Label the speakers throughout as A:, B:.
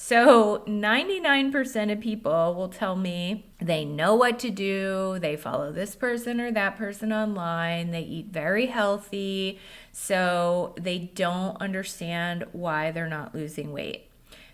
A: So 99% of people will tell me they know what to do. They follow this person or that person online. They eat very healthy. So they don't understand why they're not losing weight.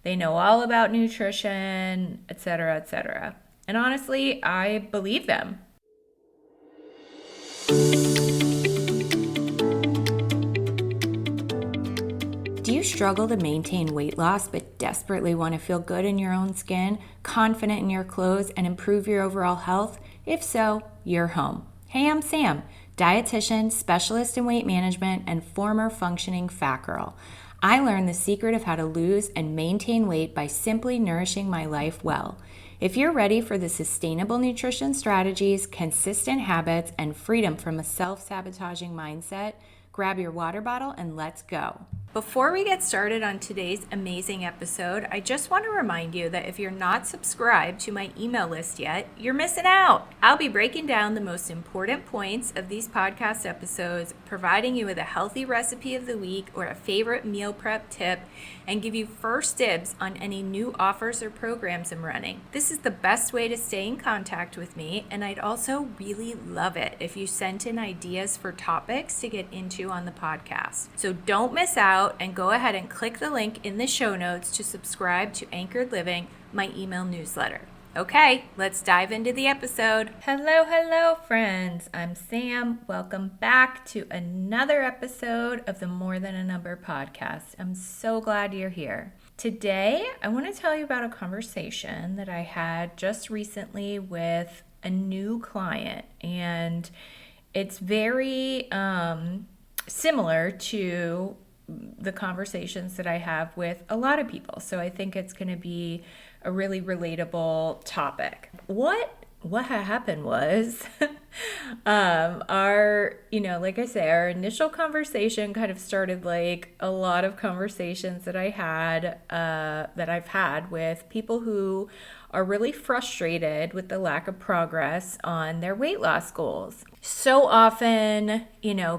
A: They know all about nutrition, etc., etc. And honestly, I believe them. Do you struggle to maintain weight loss but desperately want to feel good in your own skin, confident in your clothes, and improve your overall health? If so, you're home. Hey, I'm Sam, dietitian, specialist in weight management, and former functioning fat girl. I learned the secret of how to lose and maintain weight by simply nourishing my life well. If you're ready for the sustainable nutrition strategies, consistent habits, and freedom from a self-sabotaging mindset, grab your water bottle and let's go. Before we get started on today's amazing episode, I just want to remind you that if you're not subscribed to my email list yet, you're missing out. I'll be breaking down the most important points of these podcast episodes, providing you with a healthy recipe of the week or a favorite meal prep tip, and give you first dibs on any new offers or programs I'm running. This is the best way to stay in contact with me, and I'd also really love it if you sent in ideas for topics to get into on the podcast. So don't miss out and go ahead and click the link in the show notes to subscribe to Anchored Living, my email newsletter. Okay, let's dive into the episode. Hello, friends. I'm Sam. Welcome back to another episode of the More Than a Number podcast. I'm so glad you're here. Today, I want to tell you about a conversation that I had just recently with a new client, and it's very similar to the conversations that I have with a lot of people. So I think it's going to be a really relatable topic. What happened was like I say, our initial conversation kind of started like a lot of conversations that I've had with people who are really frustrated with the lack of progress on their weight loss goals. So often,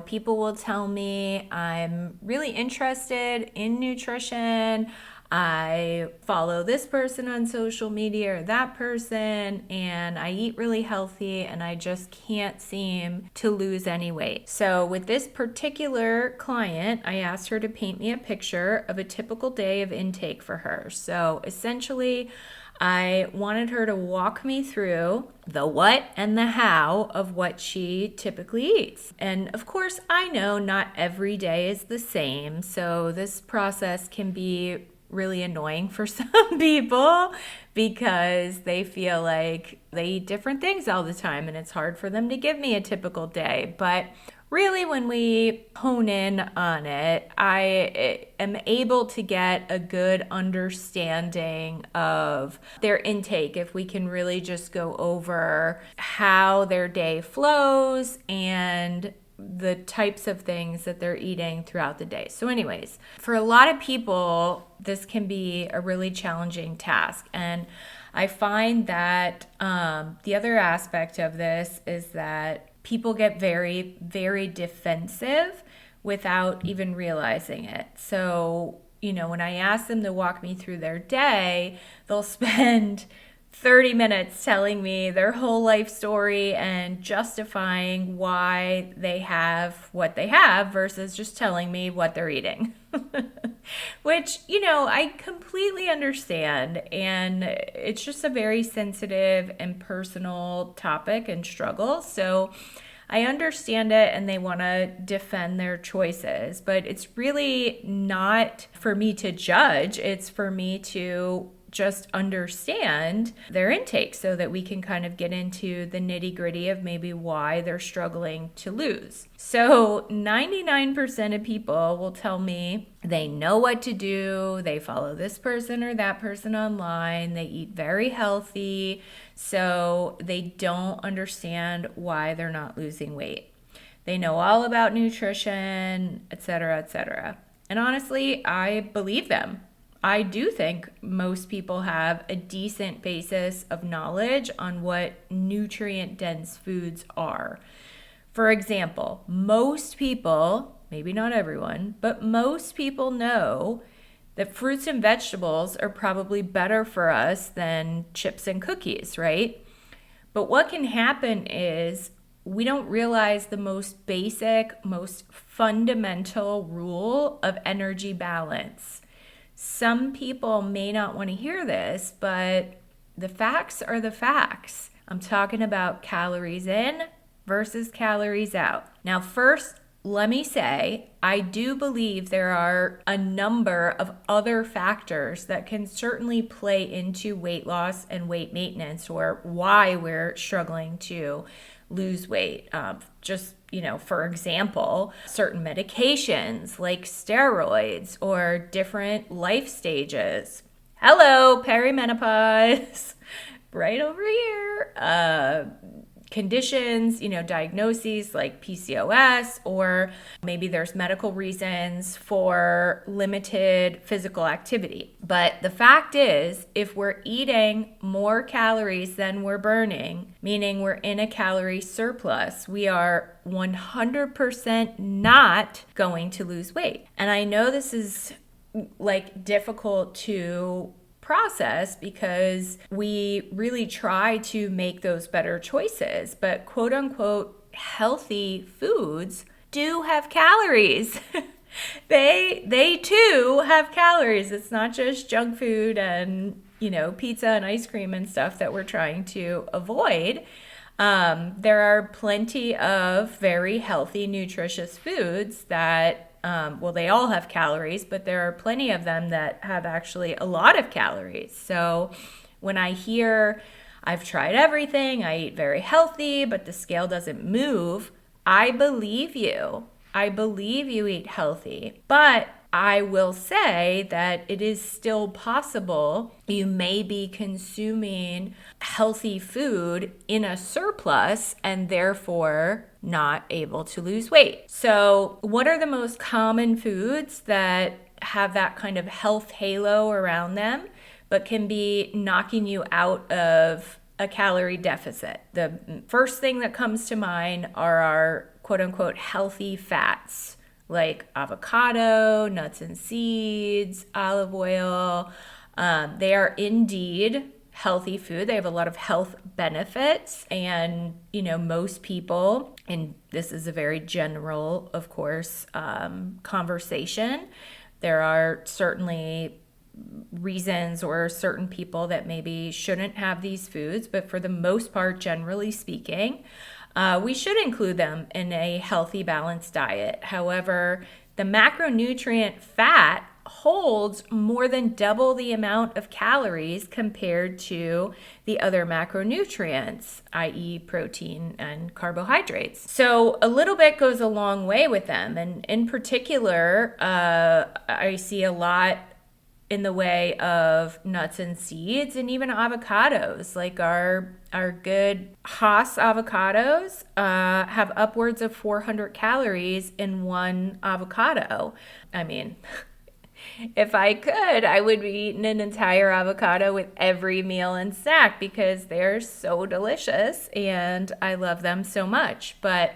A: people will tell me I'm really interested in nutrition. I follow this person on social media or that person, and I eat really healthy, and I just can't seem to lose any weight. So with this particular client, I asked her to paint me a picture of a typical day of intake for her. So essentially, I wanted her to walk me through the what and the how of what she typically eats. And of course, I know not every day is the same, so this process can be really annoying for some people because they feel like they eat different things all the time and it's hard for them to give me a typical day. But really, when we hone in on it, I am able to get a good understanding of their intake if we can really just go over how their day flows and the types of things that they're eating throughout the day. So anyways, for a lot of people, this can be a really challenging task. And I find that the other aspect of this is that people get very, very defensive without even realizing it. So, when I ask them to walk me through their day, they'll spend 30 minutes telling me their whole life story and justifying why they have what they have versus just telling me what they're eating. Which, I completely understand. And it's just a very sensitive and personal topic and struggle. So I understand it, and they want to defend their choices. But it's really not for me to judge. It's for me to just understand their intake so that we can kind of get into the nitty-gritty of maybe why they're struggling to lose. So 99% of people will tell me they know what to do. They follow this person or that person online. They eat very healthy. So they don't understand why they're not losing weight. They know all about nutrition, etc., etc. And honestly, I believe them. I do think most people have a decent basis of knowledge on what nutrient-dense foods are. For example, most people, maybe not everyone, but most people know that fruits and vegetables are probably better for us than chips and cookies, right? But what can happen is we don't realize the most basic, most fundamental rule of energy balance. Some people may not want to hear this, but the facts are the facts. I'm talking about calories in versus calories out. Now, first, let me say, I do believe there are a number of other factors that can certainly play into weight loss and weight maintenance, or why we're struggling to lose weight. For example, certain medications like steroids or different life stages. Hello, perimenopause, right over here. Conditions, diagnoses like PCOS, or maybe there's medical reasons for limited physical activity. But the fact is, if we're eating more calories than we're burning, meaning we're in a calorie surplus, we are 100% not going to lose weight. And I know this is difficult to process because we really try to make those better choices, but quote unquote healthy foods do have calories. they too have calories. It's not just junk food and pizza and ice cream and stuff that we're trying to avoid. There are plenty of very healthy, nutritious foods that they all have calories, but there are plenty of them that have actually a lot of calories. So when I hear, I've tried everything, I eat very healthy, but the scale doesn't move, I believe you. I believe you eat healthy. But I will say that it is still possible you may be consuming healthy food in a surplus and therefore not able to lose weight. So what are the most common foods that have that kind of health halo around them, but can be knocking you out of a calorie deficit? The first thing that comes to mind are our quote unquote healthy fats, like avocado, nuts and seeds, olive oil. They are indeed healthy food. They have a lot of health benefits. And, most people, and this is a very general, of course, conversation, there are certainly reasons or certain people that maybe shouldn't have these foods, but for the most part, generally speaking, we should include them in a healthy, balanced diet. However, the macronutrient fat holds more than double the amount of calories compared to the other macronutrients, i.e. protein and carbohydrates. So a little bit goes a long way with them. And in particular, I see a lot in the way of nuts and seeds and even avocados. Like our good Haas avocados have upwards of 400 calories in one avocado. I mean, if I could, I would be eating an entire avocado with every meal and snack because they're so delicious and I love them so much. But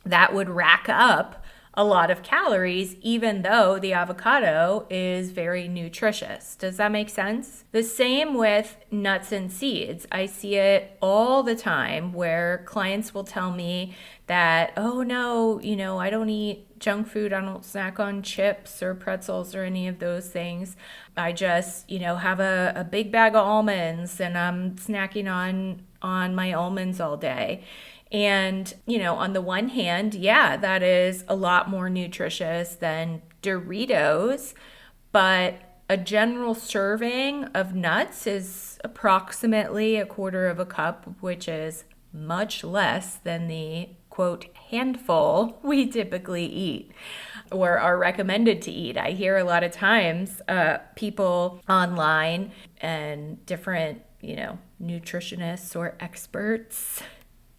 A: that would rack up a lot of calories, even though the avocado is very nutritious. Does that make sense? The same with nuts and seeds. I see it all the time where clients will tell me that, oh no, I don't eat junk food. I don't snack on chips or pretzels or any of those things. I just, have a big bag of almonds and I'm snacking on my almonds all day. And, on the one hand, yeah, that is a lot more nutritious than Doritos, but a general serving of nuts is approximately a quarter of a cup, which is much less than the, quote, handful we typically eat or are recommended to eat. I hear a lot of times people online and different, nutritionists or experts,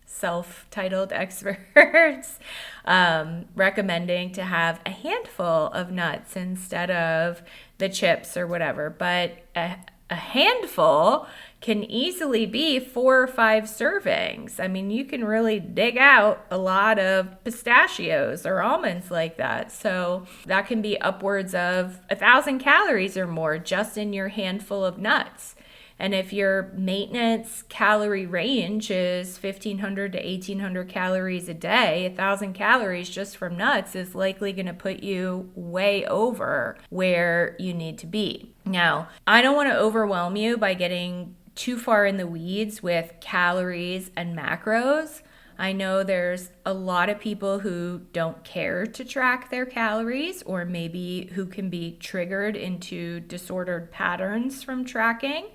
A: self-titled experts, recommending to have a handful of nuts instead of the chips or whatever. But a handful can easily be 4 or 5 servings. I mean, you can really dig out a lot of pistachios or almonds like that. So that can be upwards of 1,000 calories or more just in your handful of nuts. And if your maintenance calorie range is 1,500 to 1,800 calories a day, 1,000 calories just from nuts is likely going to put you way over where you need to be. Now, I don't want to overwhelm you by getting too far in the weeds with calories and macros. I know there's a lot of people who don't care to track their calories, or maybe who can be triggered into disordered patterns from tracking.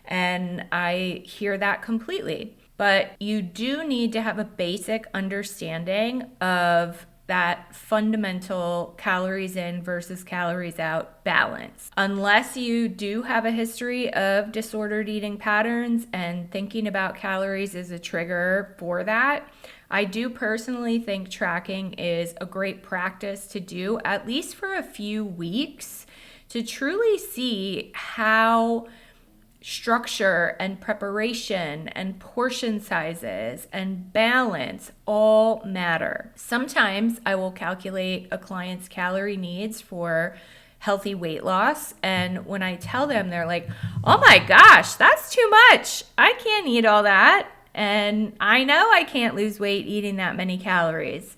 A: And I hear that completely. But you do need to have a basic understanding of that fundamental calories in versus calories out balance. Unless you do have a history of disordered eating patterns and thinking about calories is a trigger for that, I do personally think tracking is a great practice to do, at least for a few weeks, to truly see how structure and preparation and portion sizes and balance all matter. Sometimes I will calculate a client's calorie needs for healthy weight loss, and when I tell them, they're like, "Oh my gosh, that's too much. I can't eat all that, and I know I can't lose weight eating that many calories."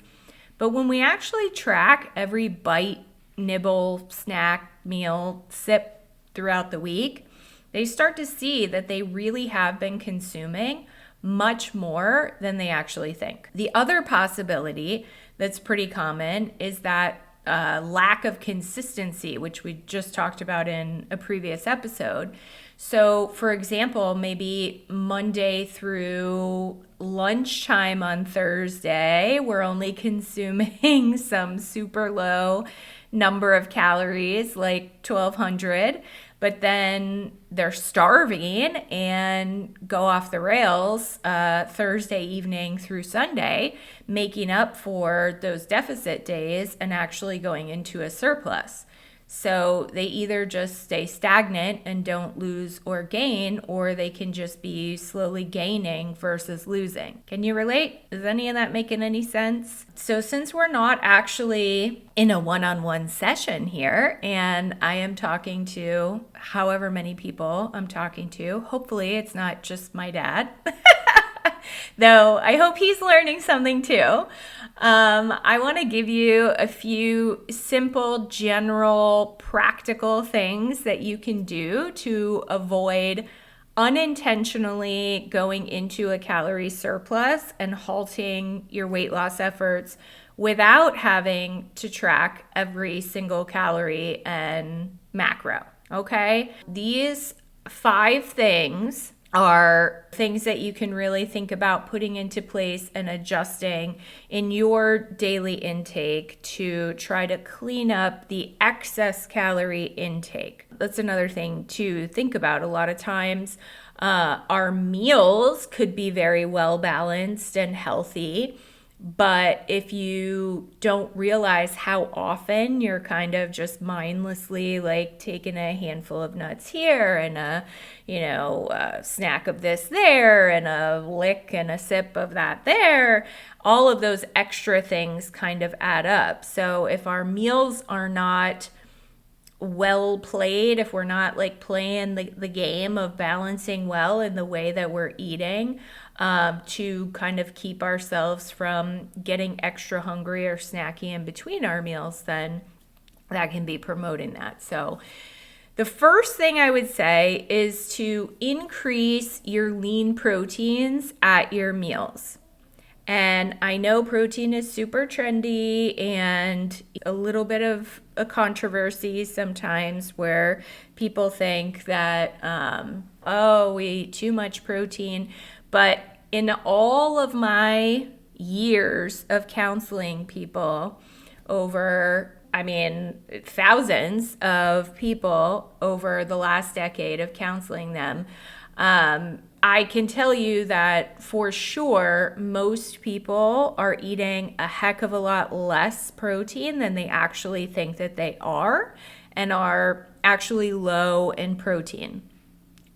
A: But when we actually track every bite, nibble, snack, meal, sip throughout the week, they start to see that they really have been consuming much more than they actually think. The other possibility that's pretty common is that lack of consistency, which we just talked about in a previous episode. So, for example, maybe Monday through lunchtime on Thursday, we're only consuming some super low number of calories, like 1,200. But then they're starving and go off the rails Thursday evening through Sunday, making up for those deficit days and actually going into a surplus. So they either just stay stagnant and don't lose or gain, or they can just be slowly gaining versus losing. Can you relate? Is any of that making any sense? So since we're not actually in a one-on-one session here, and I am talking to however many people I'm talking to, hopefully it's not just my dad, though I hope he's learning something too. I want to give you a few simple, general, practical things that you can do to avoid unintentionally going into a calorie surplus and halting your weight loss efforts without having to track every single calorie and macro. Okay? These 5 things are things that you can really think about putting into place and adjusting in your daily intake to try to clean up the excess calorie intake. That's another thing to think about. A lot of times, our meals could be very well balanced and healthy, but if you don't realize how often you're kind of just mindlessly like taking a handful of nuts here and a snack of this there and a lick and a sip of that there, all of those extra things kind of add up. So if our meals are not well played, if we're not like playing the game of balancing well in the way that we're eating, to kind of keep ourselves from getting extra hungry or snacky in between our meals, then that can be promoting that. So the first thing I would say is to increase your lean proteins at your meals. And I know protein is super trendy and a little bit of a controversy sometimes where people think that, we eat too much protein. But in all of my years of counseling people thousands of people over the last decade of counseling them, I can tell you that for sure, most people are eating a heck of a lot less protein than they actually think that they are, and are actually low in protein.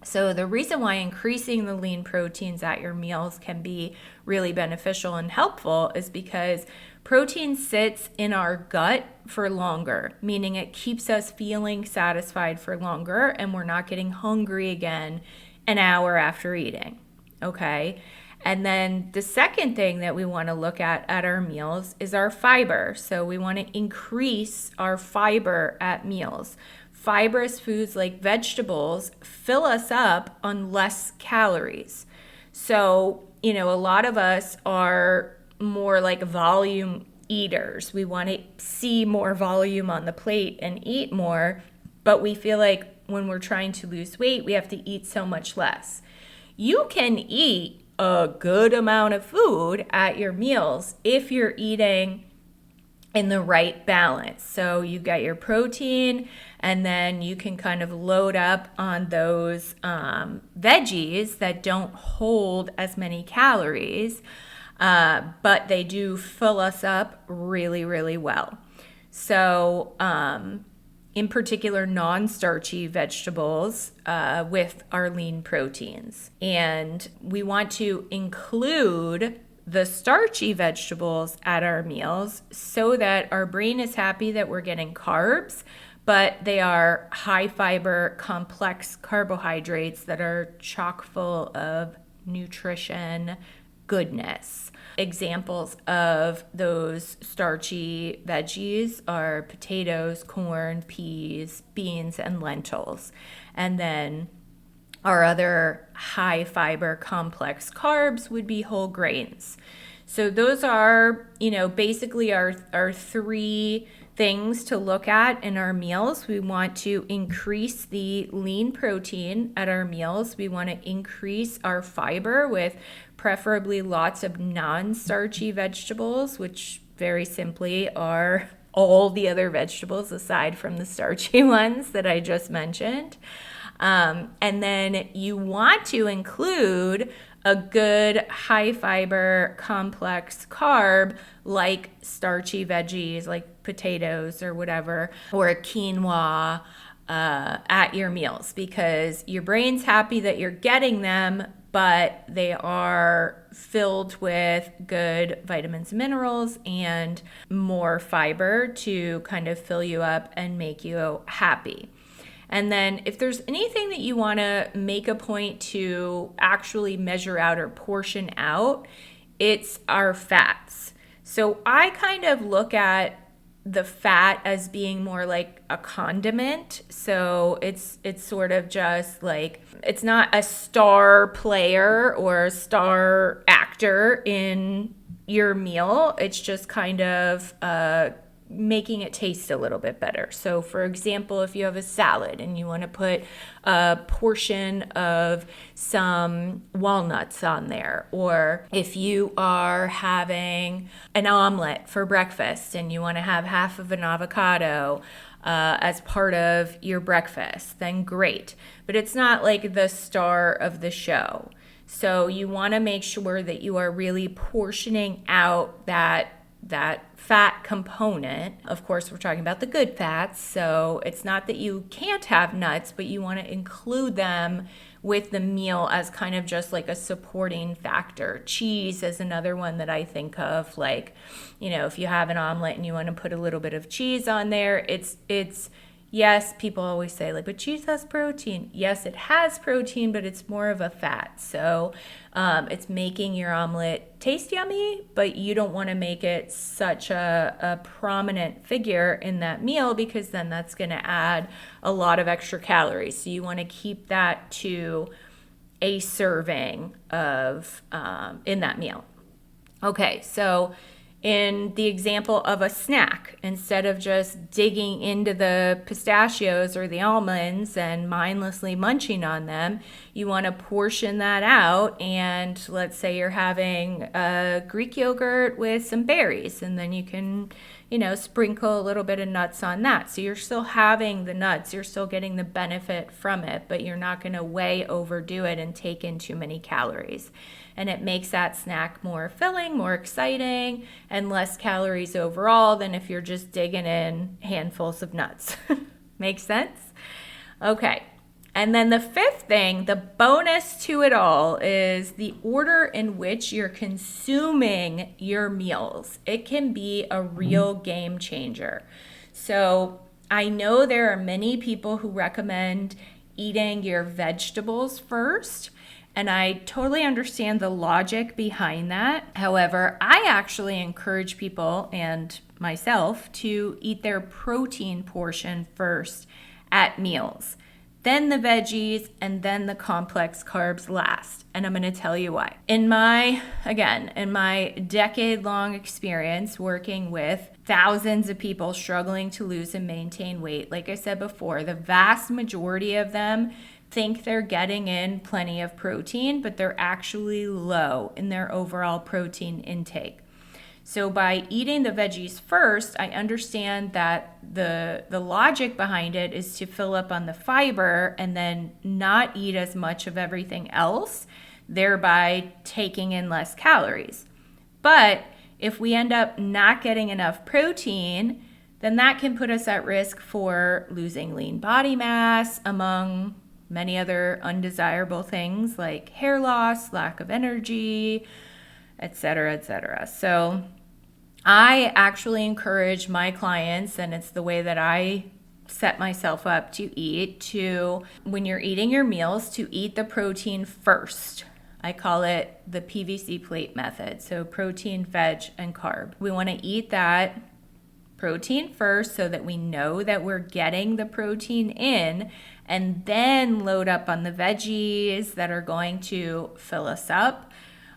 A: So the reason why increasing the lean proteins at your meals can be really beneficial and helpful is because protein sits in our gut for longer, meaning it keeps us feeling satisfied for longer and we're not getting hungry again an hour after eating. Okay? And then the second thing that we want to look at our meals is our fiber. So we want to increase our fiber at meals. Fibrous foods like vegetables fill us up on less calories. So, a lot of us are more like volume eaters. We want to see more volume on the plate and eat more, but we feel like when we're trying to lose weight, we have to eat so much less. You can eat a good amount of food at your meals if you're eating in the right balance. So you get your protein, and then you can kind of load up on those veggies that don't hold as many calories, but they do fill us up really, really well. So in particular, non-starchy vegetables with our lean proteins. And we want to include the starchy vegetables at our meals so that our brain is happy that we're getting carbs, but they are high fiber, complex carbohydrates that are chock full of nutrition goodness. Examples of those starchy veggies are potatoes, corn, peas, beans, and lentils. And then our other high fiber complex carbs would be whole grains. So those are, basically our three things to look at in our meals. We want to increase the lean protein at our meals. We want to increase our fiber with preferably lots of non-starchy vegetables, which very simply are all the other vegetables aside from the starchy ones that I just mentioned. And then you want to include a good high fiber complex carb like starchy veggies like potatoes or whatever, or a quinoa at your meals, because your brain's happy that you're getting them, but they are filled with good vitamins and minerals and more fiber to kind of fill you up and make you happy. And then if there's anything that you want to make a point to actually measure out or portion out, it's our fats. So I kind of look at the fat as being more like a condiment. So it's sort of just like, it's not a star player or a star actor in your meal. It's just kind of making it taste a little bit better. So for example, if you have a salad and you want to put a portion of some walnuts on there, or if you are having an omelet for breakfast and you want to have half of an avocado as part of your breakfast, then great. But it's not like the star of the show. So you want to make sure that you are really portioning out that fat component. Of course, we're talking about the good fats, so it's not that you can't have nuts, but you want to include them with the meal as kind of just like a supporting factor. Cheese is another one that I think of, like, if you have an omelet and you want to put a little bit of cheese on there, it's yes, people always say, like, but cheese has protein. Yes, it has protein, but it's more of a fat. So it's making your omelet taste yummy, but you don't want to make it such a prominent figure in that meal, because then that's going to add a lot of extra calories. So you want to keep that to a serving of in that meal. Okay, so in the example of a snack, instead of just digging into the pistachios or the almonds and mindlessly munching on them, you want to portion that out. And let's say you're having a Greek yogurt with some berries, and then you can, sprinkle a little bit of nuts on that. So you're still having the nuts, you're still getting the benefit from it, but you're not going to way overdo it and take in too many calories. And it makes that snack more filling, more exciting, and less calories overall than if you're just digging in handfuls of nuts. Makes sense? Okay. And then the fifth thing, the bonus to it all, is the order in which you're consuming your meals. It can be a real game changer. So I know there are many people who recommend eating your vegetables first, and I totally understand the logic behind that. However, I actually encourage people and myself to eat their protein portion first at meals, then the veggies, and then the complex carbs last. And I'm going to tell you why. In my decade-long experience working with thousands of people struggling to lose and maintain weight, like I said before, the vast majority of them think they're getting in plenty of protein, but they're actually low in their overall protein intake. So by eating the veggies first, I understand that the logic behind it is to fill up on the fiber and then not eat as much of everything else, thereby taking in less calories. But if we end up not getting enough protein, then that can put us at risk for losing lean body mass, among many other undesirable things like hair loss, lack of energy, etc., etc. So I actually encourage my clients, and it's the way that I set myself up to eat, to, when you're eating your meals, to eat the protein first. I call it the PVC plate method. So protein, veg, and carb. We want to eat that protein first so that we know that we're getting the protein in, and then load up on the veggies that are going to fill us up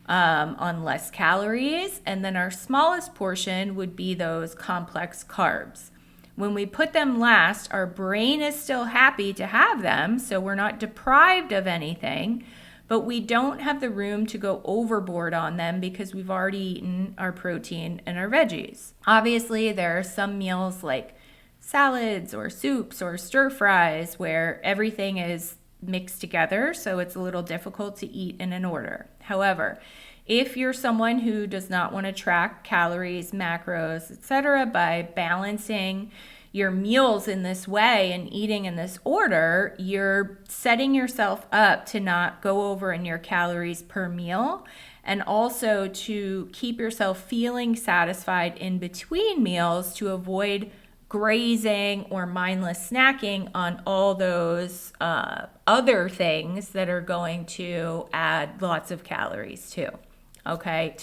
A: on less calories. And then our smallest portion would be those complex carbs. When we put them last, our brain is still happy to have them, so we're not deprived of anything, but we don't have the room to go overboard on them because we've already eaten our protein and our veggies. Obviously, there are some meals like salads or soups or stir fries where everything is mixed together, so it's a little difficult to eat in an order. However, if you're someone who does not want to track calories, macros, etc., by balancing your meals in this way and eating in this order, you're setting yourself up to not go over in your calories per meal, and also to keep yourself feeling satisfied in between meals to avoid grazing or mindless snacking on all those other things that are going to add lots of calories to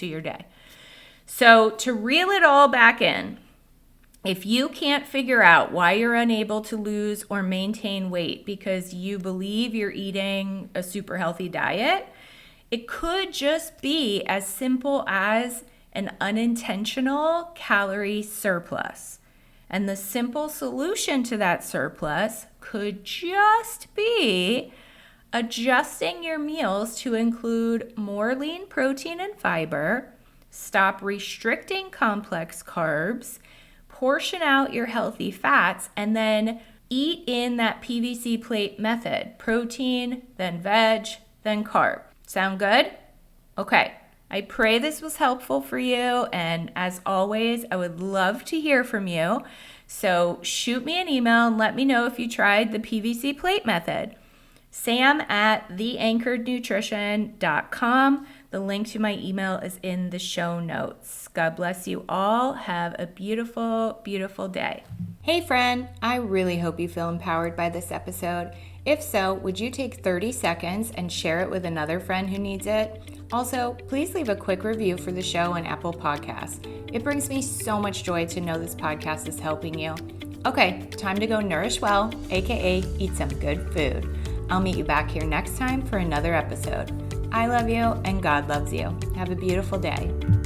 A: your day. So to reel it all back in, if you can't figure out why you're unable to lose or maintain weight because you believe you're eating a super healthy diet, it could just be as simple as an unintentional calorie surplus. And the simple solution to that surplus could just be adjusting your meals to include more lean protein and fiber, stop restricting complex carbs, portion out your healthy fats, and then eat in that PVC plate method. Protein, then veg, then carb. Sound good? Okay. I pray this was helpful for you, and as always, I would love to hear from you. So shoot me an email and let me know if you tried the PVC plate method. sam@theanchorednutrition.com. The link to my email is in the show notes. God bless you all. Have a beautiful, beautiful day. Hey friend, I really hope you feel empowered by this episode. If so, would you take 30 seconds and share it with another friend who needs it? Also, please leave a quick review for the show on Apple Podcasts. It brings me so much joy to know this podcast is helping you. Okay, time to go nourish well, aka eat some good food. I'll meet you back here next time for another episode. I love you and God loves you. Have a beautiful day.